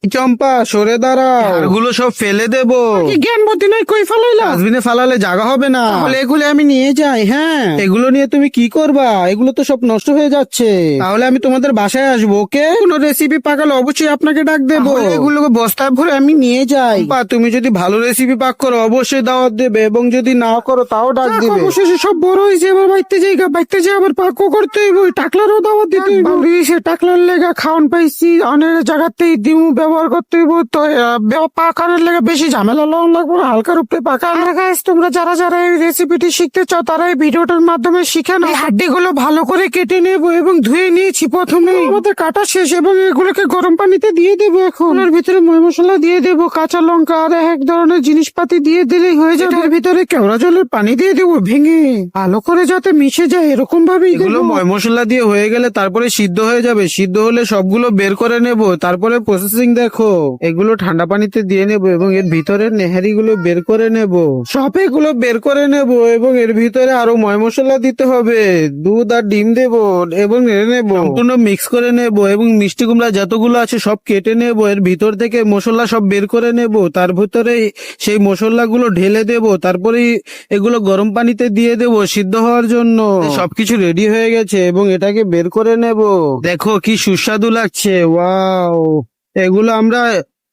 চম্পা সরে দাঁড়াও, এগুলো সব ফেলে দেবো। জ্ঞান বুদ্ধি নাই, কই ফেলাইলা? ডাস্টবিনে ফালালে জায়গা হবে না। তাহলে এগুলো আমি নিয়ে যাই। হ্যাঁ, এগুলো নিয়ে তুমি কি করবা? এগুলো তো সব নষ্ট হয়ে যাচ্ছে। তাহলে আমি তোমাদের বাসায় আসবো, ওকে? কোনো রেসিপি পাকালে অবশ্যই আপনাকে ডাক দেবো। তাহলে এগুলোকে বস্তায় ভরে আমি নিয়ে যাই। চম্পা, তুমি যদি ভালো রেসিপি পাক করো অবশ্যই দাওয়াত দেবে, এবং যদি না করো তাও ডাক যাক, দিবে। অবশেষে সব বড় হয়েছে, এবার বাইতে যাই বাইতে যাই, আবার পাকও করতে হইব, টাকলারও দাওয়াত দিতে হইব। সে টাকলার লেগা খাওয়ান পাইছি, অনেক জায়গাতেই দিমু ব্যবহার করতে হইব, তো পাকানোর লেগে বেশি ঝামেলা লওয়া লাগবে না, হালকার উপরে পাকা। আর গাইস, তোমরা যারা যারা এই রেসিপিটি শিখতে চাও তারা এই ভিডিওটার মাধ্যমে শিখে নাও। হাড্ডিগুলো ভালো করে কেটে নেব এবং ধুয়ে নিয়েছি প্রথমে। আমাদের কাটা শেষ এবং এগুলোকে গরম পানিতে দিয়ে দেবো। এখন এর ভিতরে ময় মশলা দিয়ে দেবো, কাঁচা লঙ্কা আর এক ধরনের জিনিসপাতি দিয়ে দিলেই হয়ে যাবে। এর ভিতরে কেওড়া জলের পানি দিয়ে দেবো ভেঙে, ভালো করে যাতে মিশে যায় এরকম ভাবে এগুলো ময় মশলা দিয়ে হয়ে গেলে তারপরে সিদ্ধ হয়ে যাবে। সিদ্ধ হলে সবগুলো বের করে নেব, তারপরে প্রসেসিং দেখো। এগুলো ঠান্ডা পানিতে দিয়ে নেব এবং এর ভিতরের নেহারি গুলো বের করে নেব। সব এগুলো বের করে নেব এবং এর ভিতরে আরো ময় মশলা দিতে হবে। দুধ আর ডিম দেব এবং নেড়ে নেব, সম্পূর্ণ মিক্স করে নেব এবং মিষ্টি কুমড়া যতগুলো আছে সব কেটে নেব। এর ভিতর থেকে মশলা সব বের করে নেব, তার ভিতরে সেই মশলাগুলো ঢেলে দেব, তারপরে এগুলো গরম পানিতে দিয়ে দেব সিদ্ধ হওয়ার জন্য। সবকিছু রেডি হয়ে গেছে এবং এটাকে বের করে নেব। দেখো কি সুস্বাদু লাগছে, ওয়াও! এগুলো আমরা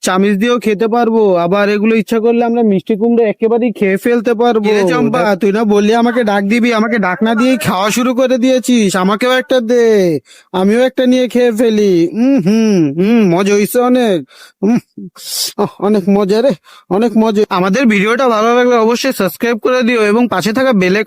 চামিচ দিয়েও খেতে পারবো, আবার এগুলো ইচ্ছা করলে আমরা মিষ্টি কুমড়ো একেবারেই খেয়ে ফেলতে পারবো। চম্পা, তুই না বললি আমাকে ডাক দিবি, আমাকে ডাক না দিয়েই খাওয়া শুরু করে দিয়েছিস। আমাকেও একটা দে, আমিও একটা নিয়ে খেয়ে ফেলি। মজা হইছে অনেক। অনেক মজা রে, অনেক মজা। আমাদের ভিডিওটা ভালো লাগলে অবশ্যই সাবস্ক্রাইব করে দিও এবং পাশে থাকা বেল